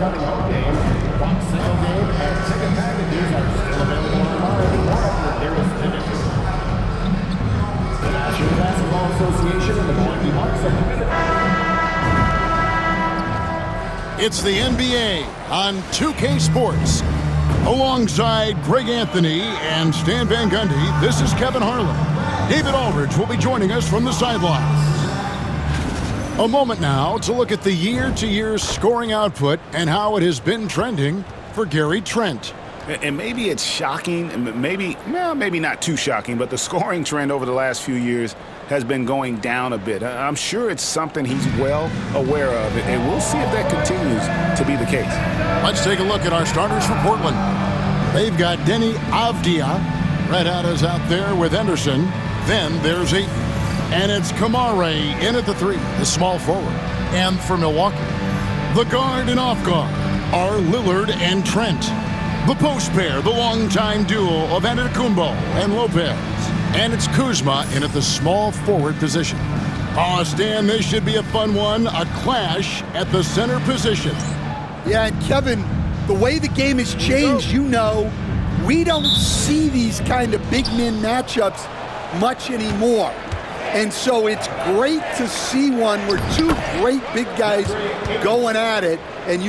upcoming home game, box single game, and ticket packages are still available online or at your nearest ticket. The National Basketball Association and the Milwaukee Bucks are committed. It's the NBA on 2K Sports. Alongside Greg Anthony and Stan Van Gundy, this is Kevin Harlan. David Aldridge will be joining us from the sidelines. A moment now to look at the year-to-year scoring output and how it has been trending for Gary Trent. And maybe it's shocking, maybe not too shocking, but the scoring trend over the last few years has been going down a bit. I'm sure it's something he's well aware of, and we'll see if that continues to be the case. Let's take a look at our starters for Portland. They've got Deni Avdija. Red Hat is out there with Henderson. Then there's Ayton. And it's Kamare in at the 3, the small forward. And for Milwaukee, the guard and off guard are Lillard and Trent. The post pair, the longtime duo of Antetokounmpo and Lopez. And it's Kuzma in at the small forward position. Oh, Stan, this should be a fun one. A clash at the center position. Yeah, and Kevin, the way the game has changed, we don't see these kind of big men matchups much anymore. And so it's great to see one where two great big guys going at it, and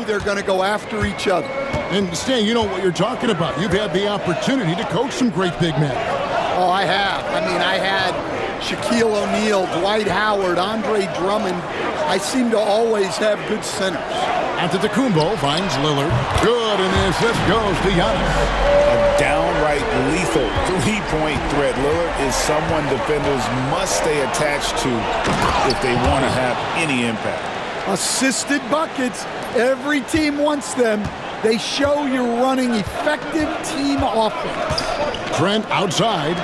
they're going to go after each other. And Stan, you know what you're talking about. You've had the opportunity to coach some great big men. Oh, I have. I had Shaquille O'Neal, Dwight Howard, Andre Drummond. I seem to always have good centers. Antetokounmpo finds Lillard. Good, and the assist goes to Giannis. A downright lethal three-point threat. Lillard is someone defenders must stay attached to if they want to have any impact. Assisted buckets. Every team wants them. They show you're running effective team offense. Trent outside.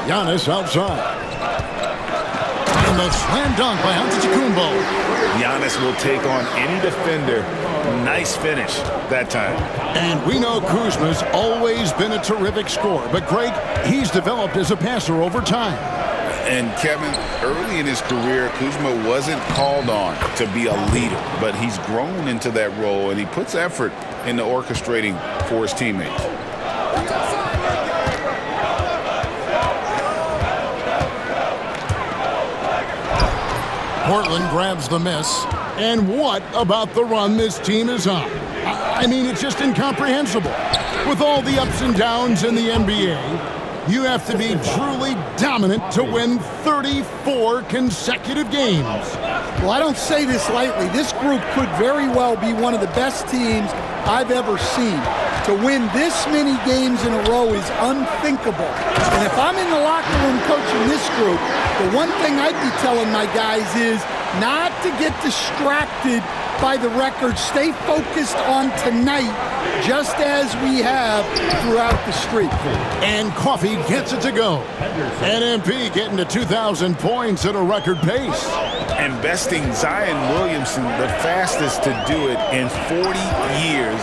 Giannis outside. And the slam dunk by Antetokounmpo. Giannis will take on any defender. Nice finish that time. And we know Kuzma's always been a terrific scorer. But, Greg, he's developed as a passer over time. And, Kevin, early in his career, Kuzma wasn't called on to be a leader. But he's grown into that role, and he puts effort into orchestrating for his teammates. Portland grabs the miss. And what about the run this team is on? It's just incomprehensible. With all the ups and downs in the NBA, you have to be truly dominant to win 34 consecutive games. Well, I don't say this lightly. This group could very well be one of the best teams I've ever seen. To win this many games in a row is unthinkable. And if I'm in the locker room coaching this group, the one thing I'd be telling my guys is not to get distracted by the record. Stay focused on tonight, just as we have throughout the streak. And Coffee gets it to go. NMP getting to 2,000 points at a record pace. And besting Zion Williamson, the fastest to do it in 40 years.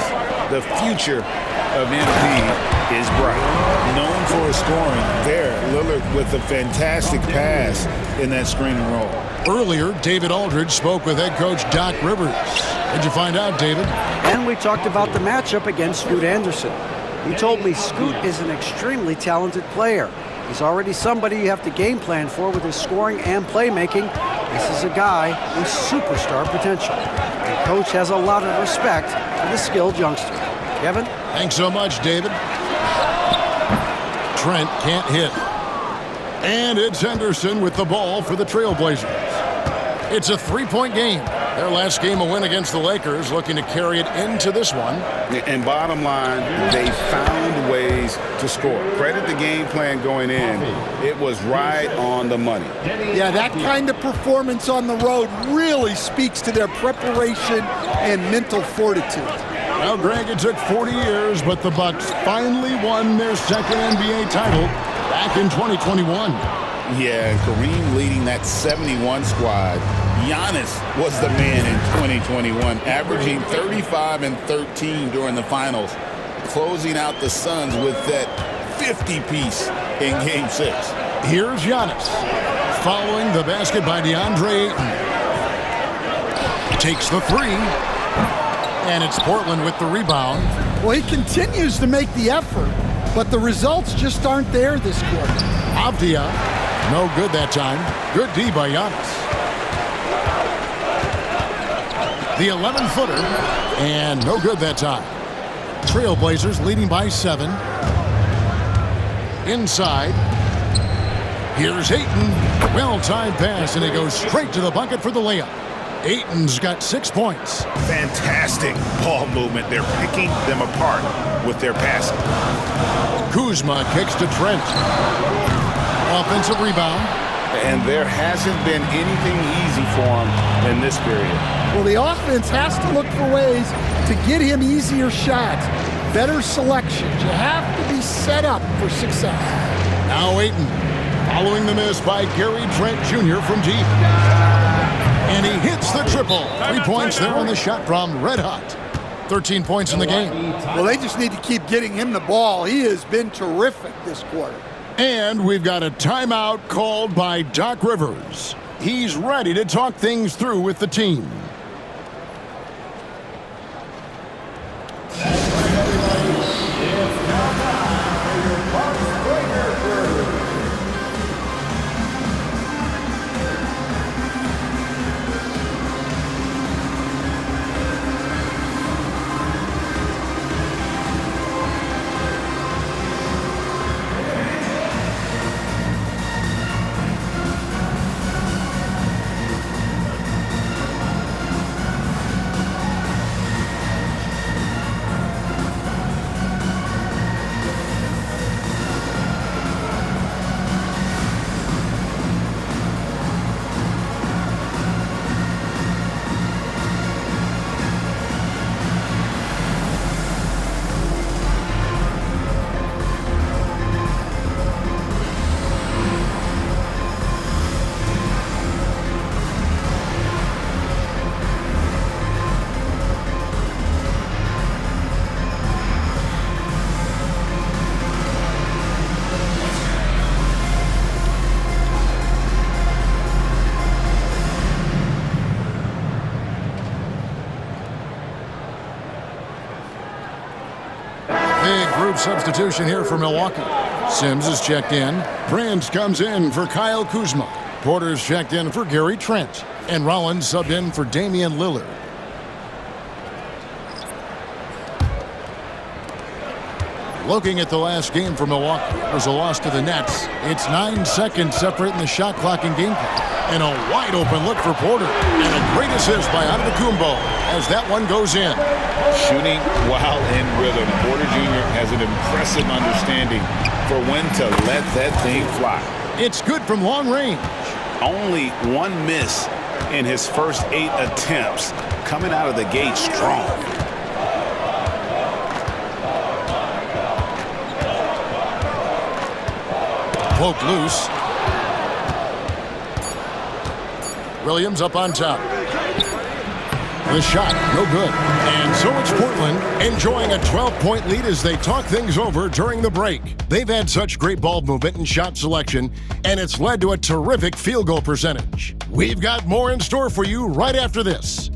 The future of MP is bright. Known for his scoring there, Lillard with a fantastic pass in that screen and roll. Earlier, David Aldridge spoke with head coach Doc Rivers. What'd you find out, David? And we talked about the matchup against Scoot Anderson. He told me Scoot is an extremely talented player. He's already somebody you have to game plan for with his scoring and playmaking. This is a guy with superstar potential. The coach has a lot of respect for the skilled youngster. Kevin? Thanks so much, David. Trent can't hit. And it's Henderson with the ball for the Trailblazers. It's a three-point game. Their last game, a win against the Lakers, looking to carry it into this one. And bottom line, they found ways to score. Credit the game plan going in. It was right on the money. Yeah, that kind of performance on the road really speaks to their preparation and mental fortitude. Well, Greg, it took 40 years, but the Bucks finally won their second NBA title back in 2021. Yeah, Kareem leading that 71 squad. Giannis was the man in 2021, averaging 35 and 13 during the finals, closing out the Suns with that 50-piece in Game 6. Here's Giannis, following the basket by DeAndre Ayton. Takes the three. And it's Portland with the rebound. Well, he continues to make the effort, but the results just aren't there this quarter. Avdia, no good that time. Good D by Giannis. The 11-footer, and no good that time. Trailblazers leading by 7. Inside. Here's Ayton. Well-timed pass, and it goes straight to the bucket for the layup. Ayton's got 6 points. Fantastic ball movement. They're picking them apart with their passing. Kuzma kicks to Trent. Offensive rebound. And there hasn't been anything easy for him in this period. Well, the offense has to look for ways to get him easier shots, better selections. You have to be set up for success. Now Ayton, following the miss by Gary Trent Jr. from deep. And he hits the triple. 3 points there on the shot from Red Hot. 13 points in the game. Well, they just need to keep getting him the ball. He has been terrific this quarter. And we've got a timeout called by Doc Rivers. He's ready to talk things through with the team. Substitution here for Milwaukee. Sims is checked in. Prince comes in for Kyle Kuzma. Porter's checked in for Gary Trent. And Rollins subbed in for Damian Lillard. Looking at the last game for Milwaukee, it was a loss to the Nets. It's 9 seconds separating the shot clock and game clock. And a wide open look for Porter. And a great assist by Antetokounmpo as that one goes in. Shooting while in rhythm. Porter Jr. has an impressive understanding for when to let that thing fly. It's good from long range. Only one miss in his first 8 attempts. Coming out of the gate strong. Poke loose. Williams up on top. The shot, no good. And so it's Portland enjoying a 12-point lead as they talk things over during the break. They've had such great ball movement and shot selection, and it's led to a terrific field goal percentage. We've got more in store for you right after this.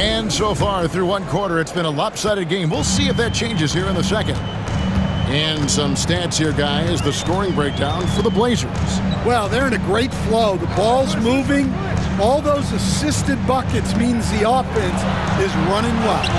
And so far through one quarter, it's been a lopsided game. We'll see if that changes here in the second. And some stats here, guys. The scoring breakdown for the Blazers. Well, they're in a great flow. The ball's moving. All those assisted buckets means the offense is running well.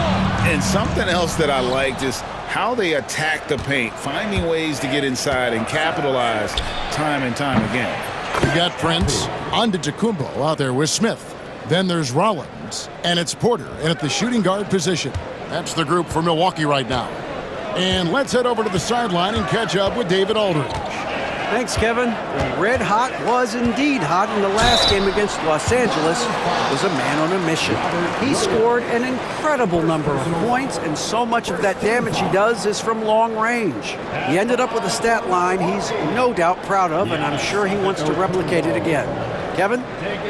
And something else that I liked is how they attack the paint, finding ways to get inside and capitalize time and time again. We got Prince, Antetokounmpo out there with Smith. Then there's Rollins, and it's Porter, and at the shooting guard position. That's the group for Milwaukee right now. And let's head over to the sideline and catch up with David Aldridge. Thanks, Kevin. Red Hot was indeed hot in the last game against Los Angeles. Was a man on a mission. He scored an incredible number of points, and so much of that damage he does is from long range. He ended up with a stat line he's no doubt proud of, and I'm sure he wants to replicate it again. Kevin?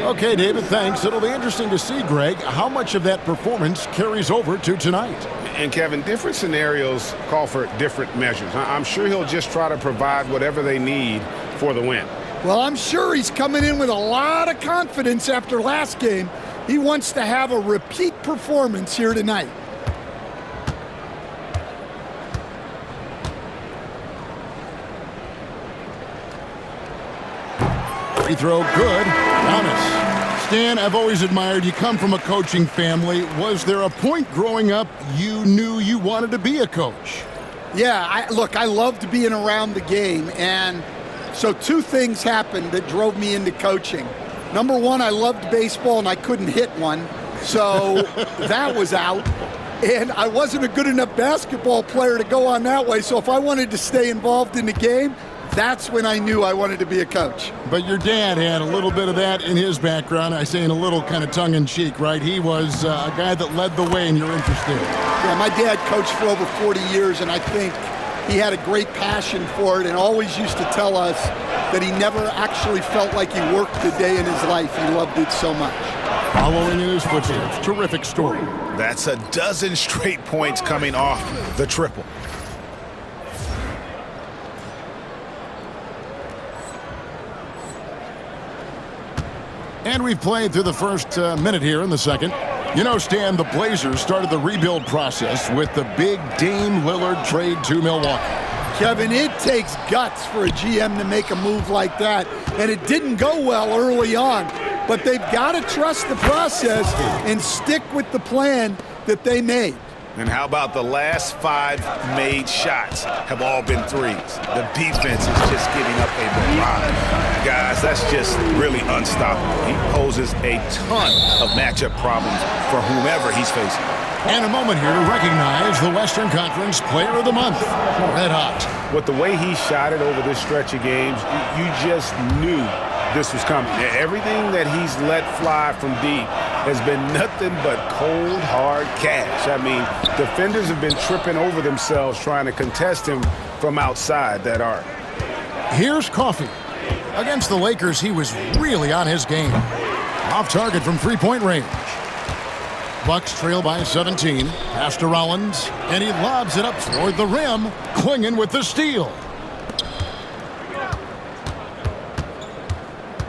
Okay, David, thanks. It'll be interesting to see, Greg, how much of that performance carries over to tonight. And Kevin, different scenarios call for different measures. I'm sure he'll just try to provide whatever they need for the win. Well, I'm sure he's coming in with a lot of confidence after last game. He wants to have a repeat performance here tonight. Free throw, good. Giannis. Stan, I've always admired you come from a coaching family. Was there a point growing up you knew you wanted to be a coach? Yeah, I loved being around the game, and so two things happened that drove me into coaching. Number one, I loved baseball, and I couldn't hit one, so that was out. And I wasn't a good enough basketball player to go on that way, so if I wanted to stay involved in the game, that's when I knew I wanted to be a coach. But your dad had a little bit of that in his background. I say in a little kind of tongue-in-cheek, right? He was a guy that led the way, and you're interested. Yeah, my dad coached for over 40 years, and I think he had a great passion for it and always used to tell us that he never actually felt like he worked a day in his life. He loved it so much. Following in his footsteps, terrific story. That's a dozen straight points coming off the triple. And we've played through the first minute here in the second. You know, Stan, the Blazers started the rebuild process with the big Dame Lillard trade to Milwaukee. Kevin, it takes guts for a GM to make a move like that, and it didn't go well early on. But they've got to trust the process and stick with the plan that they made. And how about the last 5 made shots have all been threes? The defense is just giving up a barrage. Guys, that's just really unstoppable. He poses a ton of matchup problems for whomever he's facing. And a moment here to recognize the Western Conference Player of the Month, Red Hot. With the way he shot it over this stretch of games, you just knew this was coming. Everything that he's let fly from deep has been nothing but cold, hard cash. I mean, defenders have been tripping over themselves trying to contest him from outside that arc. Here's Coffey. Against the Lakers, he was really on his game. Off target from three-point range. Bucks trail by 17. Pass to Rollins, and he lobs it up toward the rim, clinging with the steal.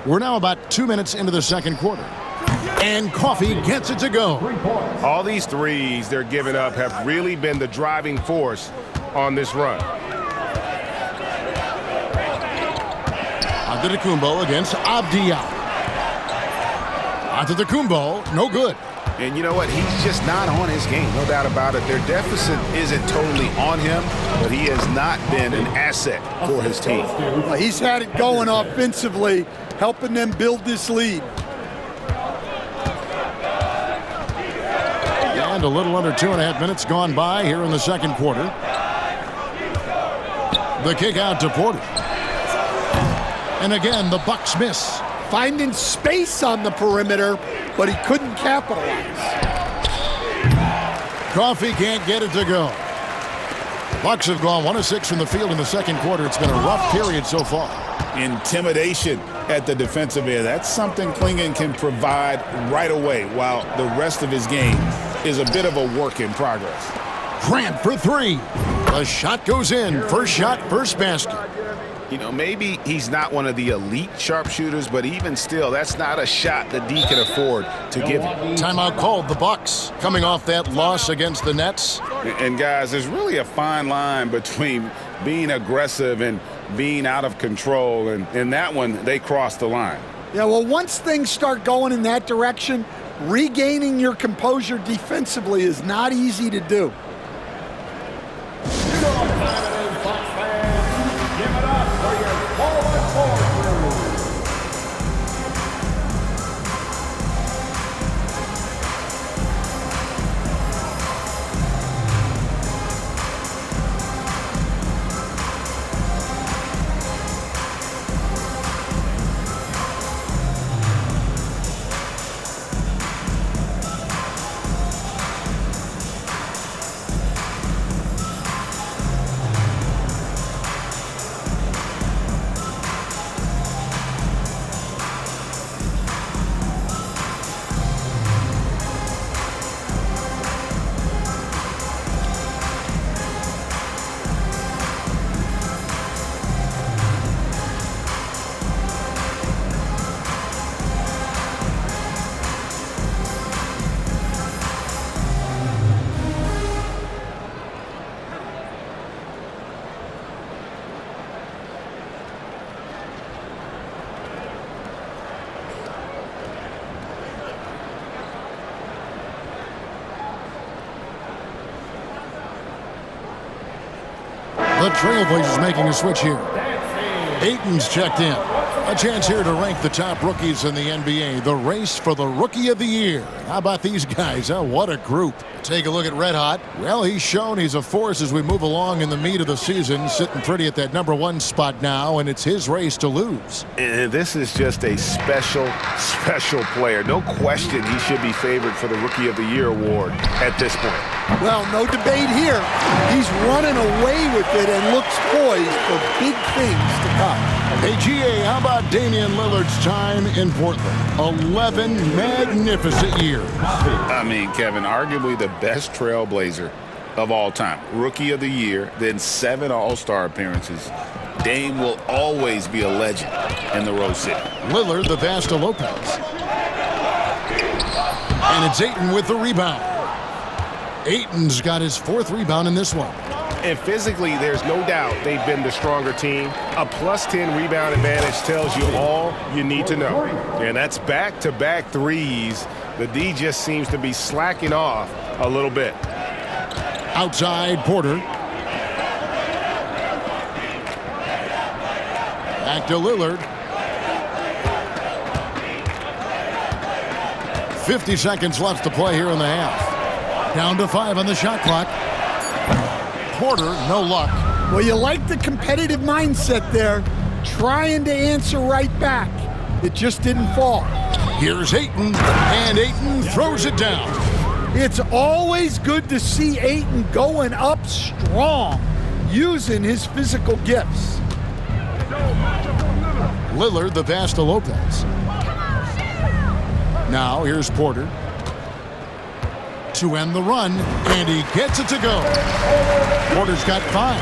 We're now about 2 minutes into the second quarter. And Coffey gets it to go. All these threes they're giving up have really been the driving force on this run. Antetokounmpo against Avdia. Antetokounmpo, no good. And you know what? He's just not on his game, no doubt about it. Their deficit isn't totally on him, but he has not been an asset for his team. Well, he's had it going offensively, helping them build this lead. And a little under 2.5 minutes gone by here in the second quarter. The kick out to Porter. And again, the Bucks miss. Finding space on the perimeter, but he couldn't capitalize. Coffey can't get it to go. Bucks have gone 1 of 6 from the field in the second quarter. It's been a rough period so far. Intimidation at the defensive end. That's something Clingan can provide right away, while the rest of his game is a bit of a work in progress. Grant for 3. The shot goes in. First shot, first basket. You know, maybe he's not one of the elite sharpshooters, but even still, that's not a shot that D can afford to give him. Timeout called. The Bucks coming off that loss against the Nets. And guys, there's really a fine line between being aggressive and being out of control. And in that one, they crossed the line. Yeah, well, once things start going in that direction, regaining your composure defensively is not easy to do. The Trailblazers making a switch here. Ayton's checked in. A chance here to rank the top rookies in the NBA. The race for the Rookie of the Year. How about these guys, huh? What a group. Take a look at Red Hot. Well, he's shown he's a force as we move along in the meat of the season. Sitting pretty at that #1 spot now, and it's his race to lose. And this is just a special, special player. No question he should be favored for the Rookie of the Year award at this point. Well, no debate here. He's running away with it and looks poised for big things to come. Hey, GA, how about Damian Lillard's time in Portland? 11 magnificent years. I mean, Kevin, arguably the best Trailblazer of all time. Rookie of the Year, then 7 All-Star appearances. Dame will always be a legend in the Rose City. Lillard, the Vasta Lopez. And it's Ayton with the rebound. Ayton's got his 4th rebound in this one. And physically, there's no doubt they've been the stronger team. A +10 rebound advantage tells you all you need to know. And that's back-to-back threes. The D just seems to be slacking off a little bit. Outside, Porter. Back to Lillard. 50 seconds left to play here in the half. Down to 5 on the shot clock. Porter, no luck. Well, you like the competitive mindset there, trying to answer right back. It just didn't fall. Here's Ayton, and Ayton throws it down. It's always good to see Ayton going up strong, using his physical gifts. Lillard, the Vasta Lopez. Now here's Porter to end the run, and he gets it to go. Porter's got 5.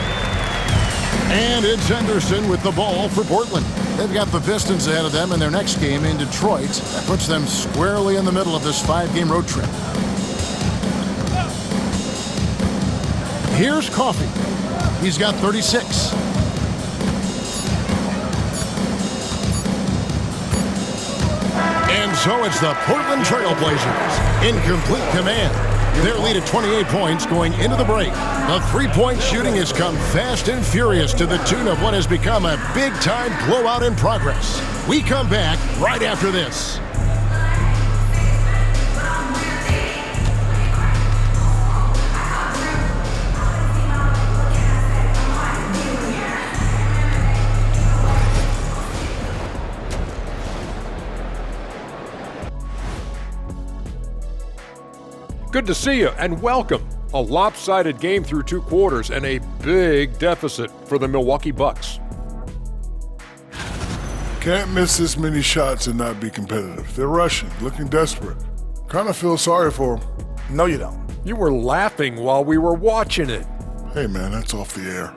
And it's Henderson with the ball for Portland. They've got the Pistons ahead of them in their next game in Detroit. That puts them squarely in the middle of this 5-game road trip. Here's Coffey. He's got 36. And so it's the Portland Trailblazers in complete command. Their lead at 28 points going into the break. The three-point shooting has come fast and furious to the tune of what has become a big-time blowout in progress. We come back right after this. Good to see you and welcome. A lopsided game through 2 quarters and a big deficit for the Milwaukee Bucks. Can't miss this many shots and not be competitive. They're rushing, looking desperate. Kind of feel sorry for them. No, you don't. You were laughing while we were watching it. Hey man, that's off the air.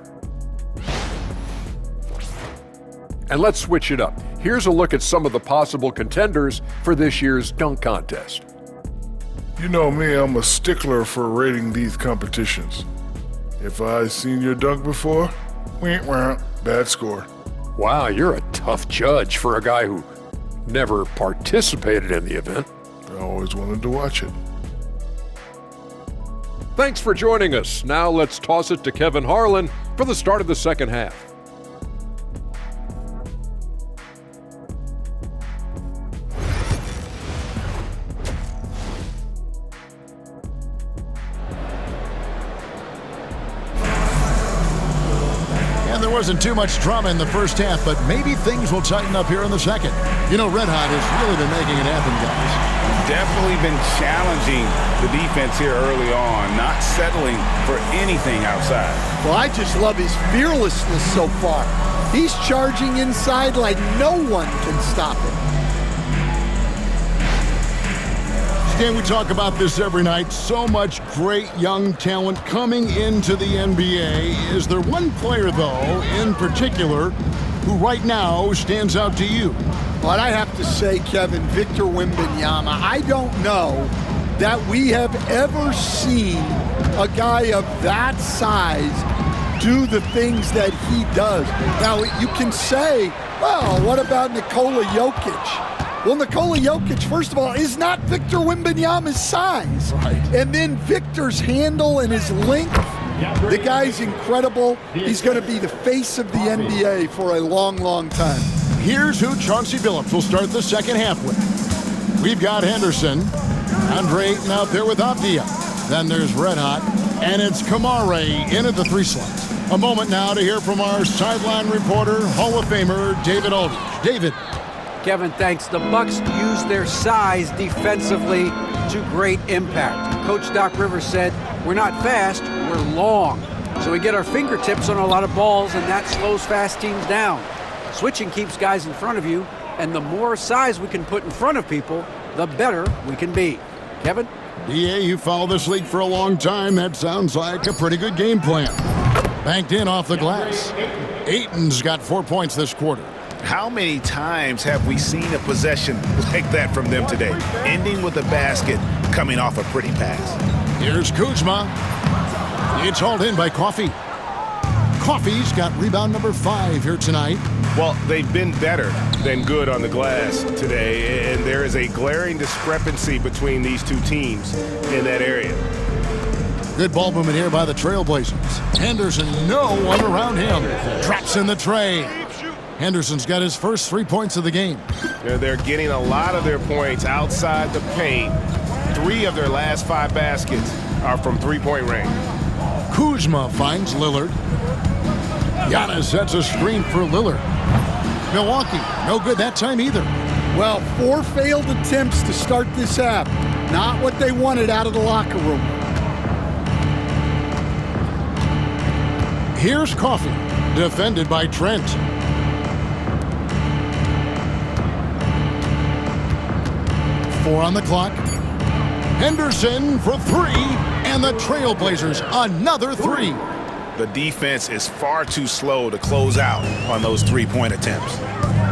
And let's switch it up. Here's a look at some of the possible contenders for this year's dunk contest. You know me, I'm a stickler for rating these competitions. If I seen your dunk before, bad score. Wow, you're a tough judge for a guy who never participated in the event. I always wanted to watch it. Thanks for joining us. Now let's toss it to Kevin Harlan for the start of the second half. There wasn't too much drama in the first half, but maybe things will tighten up here in the second. You know, Red Hot has really been making it happen, guys. Definitely been challenging the defense here early on, not settling for anything outside. Well, I just love his fearlessness so far. He's charging inside like no one can stop him. Stan, we talk about this every night. So much great young talent coming into the NBA. Is there one player, though, in particular, who right now stands out to you? But I have to say, Kevin, Victor Wembanyama, I don't know that we have ever seen a guy of that size do the things that he does. Now, you can say, well, what about Nikola Jokic? Well, Nikola Jokic, first of all, is not Victor Wembanyama's size. Right. And then Victor's handle and his length The guy's incredible. He's going to be the face of the NBA for a long, long time. Here's who Chauncey Billups will start the second half with. We've got Henderson, Andre Ayton out there with Avdia. Then there's Red Hot, and it's Kamare in at the 3 slot. A moment now to hear from our sideline reporter, Hall of Famer David Aldridge. David. Kevin, thanks. The Bucks use their size defensively to great impact. Coach Doc Rivers said, we're not fast, we're long. So we get our fingertips on a lot of balls, and that slows fast teams down. Switching keeps guys in front of you, and the more size we can put in front of people, the better we can be. Kevin? DA, you followed this league for a long time. That sounds like a pretty good game plan. Banked in off the glass. Ayton's got 4 points this quarter. How many times have we seen a possession like that from them today? Ending with a basket, coming off a pretty pass. Here's Kuzma. It's hauled in by Coffey. Coffey's got rebound number 5 here tonight. Well, they've been better than good on the glass today, and there is a glaring discrepancy between these two teams in that area. Good ball movement here by the Trailblazers. Henderson, no one around him. Traps in the tray. Henderson's got his first 3 points of the game. They're getting a lot of their points outside the paint. 3 of their last 5 baskets are from three-point range. Kuzma finds Lillard. Giannis sets a screen for Lillard. Milwaukee, no good that time either. Well, 4 failed attempts to start this half. Not what they wanted out of the locker room. Here's Coffey, defended by Trent. Four on the clock. Henderson for 3, and the Trailblazers another 3. The defense is far too slow to close out on those three-point attempts.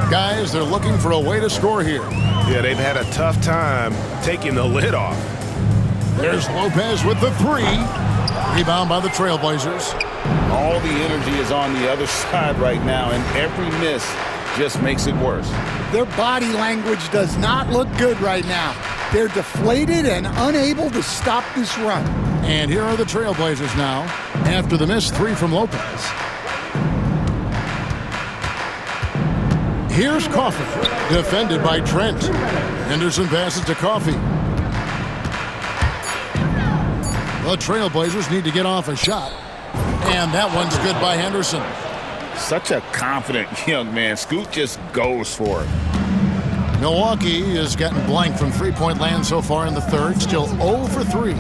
Guys, they're looking for a way to score here. Yeah, they've had a tough time taking the lid off. There's Lopez with the 3. Rebound by the Trailblazers. All the energy is on the other side right now, and every miss just makes it worse. Their body language does not look good right now. They're deflated and unable to stop this run. And here are the Trailblazers now, after the missed 3 from Lopez. Here's Coffey, defended by Trent. Henderson passes to Coffey. The Trailblazers need to get off a shot. And that one's good by Henderson. Such a confident young man. Scoot just goes for it. Milwaukee has gotten blank from three-point land so far in the third. Still 0 for 3.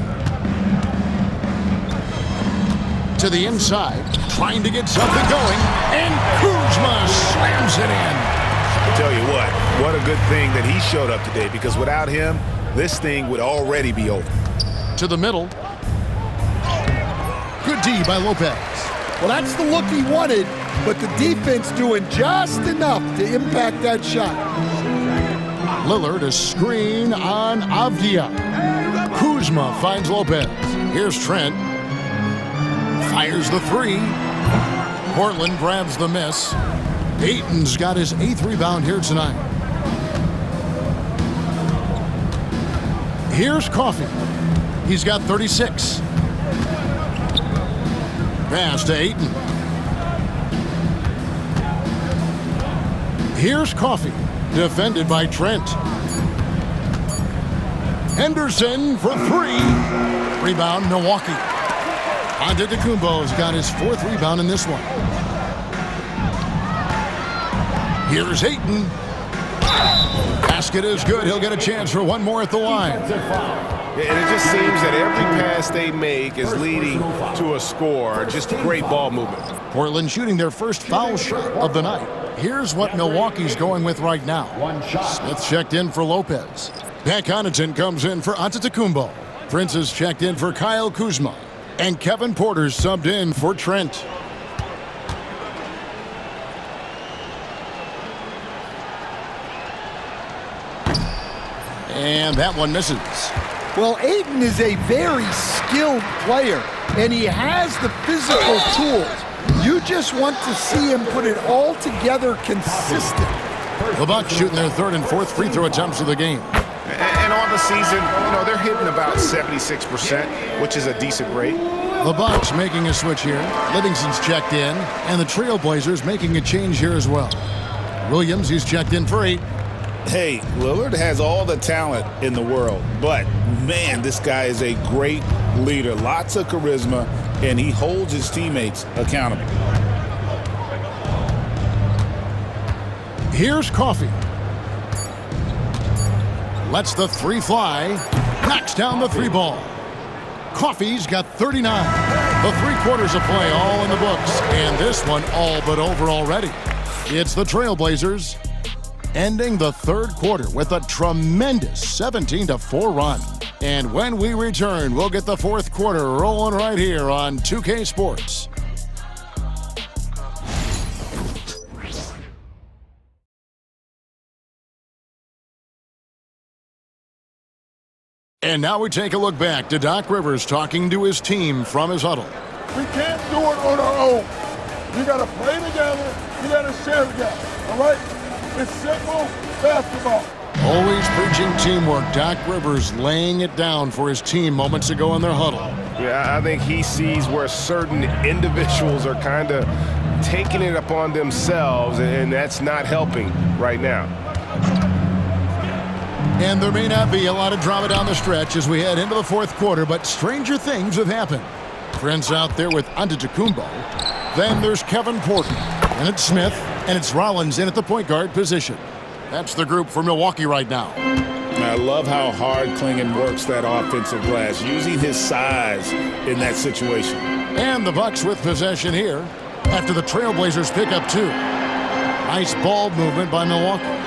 To the inside, trying to get something going, and Kuzma slams it in. I tell you what a good thing that he showed up today, because without him, this thing would already be over. To the middle. Good D by Lopez. Well, that's the look he wanted, but the defense doing just enough to impact that shot. Lillard, a screen on Avdia. Kuzma finds Lopez. Here's Trent. Fires the 3. Portland grabs the miss. Ayton's got his 8th rebound here tonight. Here's Coffey. He's got 36. Pass to Ayton. Here's Coffey, defended by Trent. Henderson for 3. Rebound, Milwaukee. Antetokounmpo's got his 4th rebound in this one. Here's Ayton. Basket is good. He'll get a chance for one more at the line. And it just seems that every pass they make is leading to a score. Just great ball movement. Portland shooting their first foul shot of the night. Here's what Milwaukee's going with right now. Smith checked in for Lopez. Pat Connaughton comes in for Antetokounmpo. Prince is checked in for Kyle Kuzma. And Kevin Porter's subbed in for Trent. And that one misses. Well, Ayton is a very skilled player, and he has the physical tools. You just want to see him put it all together consistent. The Bucks shooting their 3rd and 4th free throw attempts of the game. And on the season, they're hitting about 76%, which is a decent rate. The Bucks making a switch here. Livingston's checked in, and the Trailblazers making a change here as well. Williams, he's checked in for 8. Hey, Lillard has all the talent in the world, but man, this guy is a great leader. Lots of charisma, and he holds his teammates accountable. Here's Coffey. Lets the 3 fly. Knocks down the 3 ball. Coffey's got 39. The 3 quarters of play all in the books, and this one all but over already. It's the Trailblazers ending the 3rd quarter with a tremendous 17-4 run. And when we return, we'll get the 4th quarter rolling right here on 2K Sports. And now we take a look back to Doc Rivers talking to his team from his huddle. We can't do it on our own. You got to play together. You got to share together. All right? It's simple basketball. Always preaching teamwork. Doc Rivers laying it down for his team moments ago in their huddle. Yeah, I think he sees where certain individuals are kind of taking it upon themselves, and that's not helping right now. And there may not be a lot of drama down the stretch as we head into the 4th quarter, but stranger things have happened. Prince out there with Antetokounmpo. Then there's Kevin Porter. And it's Smith, and it's Rollins in at the point guard position. That's the group for Milwaukee right now. I love how hard Klingon works that offensive glass, using his size in that situation. And the Bucks with possession here after the Trailblazers pick up 2. Nice ball movement by Milwaukee.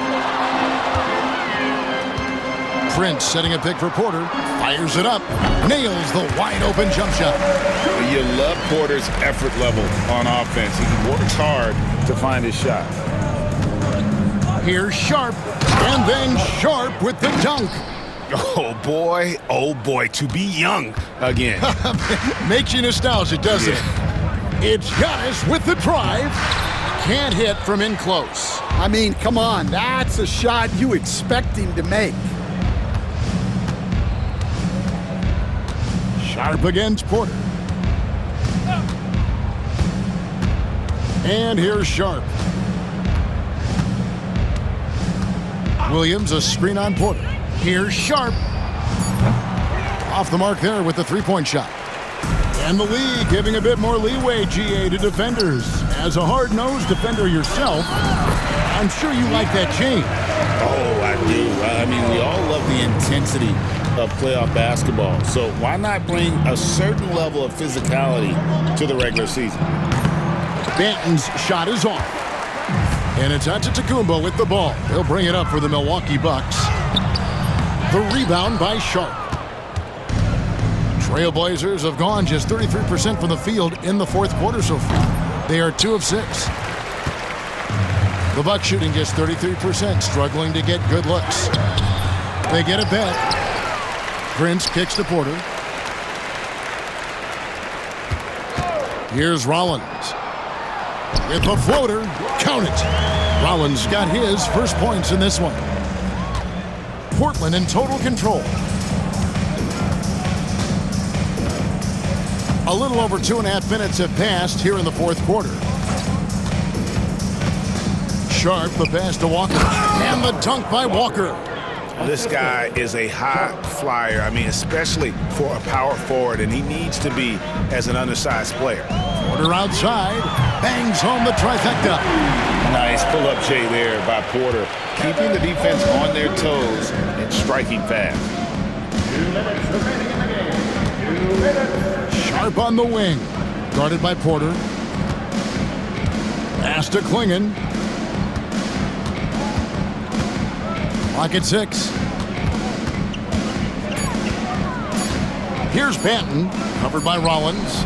Prince setting a pick for Porter. Fires it up. Nails the wide-open jump shot. You love Porter's effort level on offense. He works hard to find his shot. Here's Sharp. And then Sharp with the dunk. Oh, boy, to be young again. Makes you nostalgic, doesn't it? It's Giannis with the drive. Can't hit from in close. I mean, come on. That's a shot you expect him to make. Sharp against Porter. And here's Sharp. Williams, a screen on Porter. Here's Sharp. Off the mark there with the 3-point shot. And the league giving a bit more leeway, GA, to defenders. As a hard-nosed defender yourself, I'm sure you like that change. Oh, I do. I mean, we all love the intensity of playoff basketball. So why not bring a certain level of physicality to the regular season? Banton's shot is off. And it's Antetokounmpo with the ball. He'll bring it up for the Milwaukee Bucks. The rebound by Sharp. Trailblazers have gone just 33% from the field in the 4th quarter so far. They are 2 of 6. The Bucks shooting just 33%, struggling to get good looks. They get it back. Prince kicks to Porter. Here's Rollins. With the floater, count it. Rollins got his first points in this one. Portland in total control. A little over 2.5 minutes have passed here in the 4th quarter. Sharp, the pass to Walker. And the dunk by Walker. This guy is a high flyer. I mean, especially for a power forward, and he needs to be as an undersized player. Porter outside. Bangs home the trifecta. Nice pull-up J there by Porter, keeping the defense on their toes and striking fast. 2 minutes remaining in the game. 2 minutes. Sharp on the wing. Guarded by Porter. Pass to Klingon. Clock at 6. Here's Banton, covered by Rollins.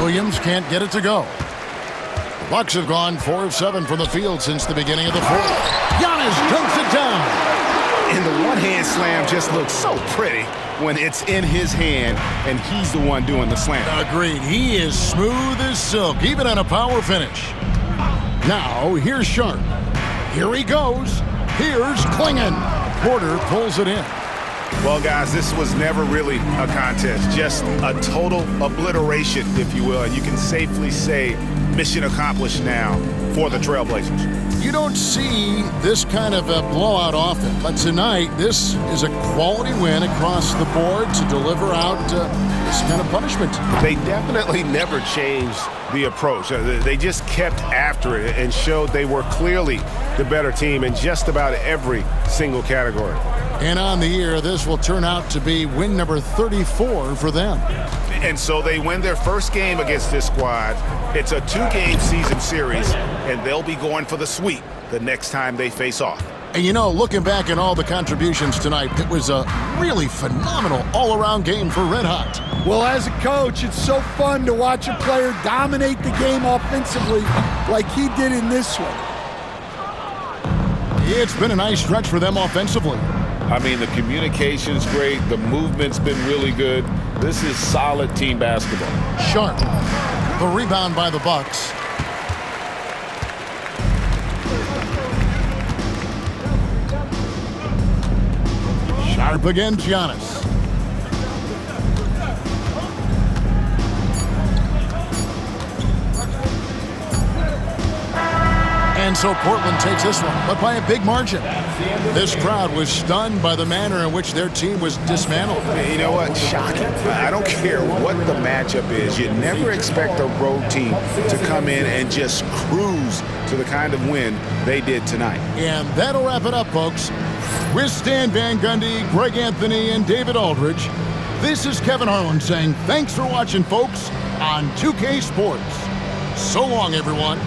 Williams can't get it to go. The Bucks have gone 4 of 7 from the field since the beginning of the 4th. Giannis dunks it down. And the one-hand slam just looks so pretty when it's in his hand and he's the one doing the slam. Agreed. He is smooth as silk, even on a power finish. Now, here's Sharp. Here he goes. Here's Klingon. Porter pulls it in. Well, guys, this was never really a contest, just a total obliteration, if you will. And you can safely say mission accomplished now for the Trailblazers. You don't see this kind of a blowout often, but tonight this is a quality win across the board to deliver out this kind of punishment. They definitely never changed the approach. They just kept after it and showed they were clearly the better team in just about every single category. And on the year, this will turn out to be win number 34 for them. And so they win their first game against this squad. It's a 2-game season series, and they'll be going for the sweep the next time they face off. And you know, looking back at all the contributions tonight, it was a really phenomenal all-around game for Red Hot. Well, as a coach, it's so fun to watch a player dominate the game offensively like he did in this one. It's been a nice stretch for them offensively. I mean, the communication's great. The movement's been really good. This is solid team basketball. Sharp. The rebound by the Bucks. Sharp against Giannis. And so Portland takes this one, but by a big margin. This crowd was stunned by the manner in which their team was dismantled. You know what? Shocking. I don't care what the matchup is. You never expect a road team to come in and just cruise to the kind of win they did tonight. And that'll wrap it up, folks. With Stan Van Gundy, Greg Anthony, and David Aldridge, this is Kevin Harlan saying thanks for watching, folks, on 2K Sports. So long, everyone.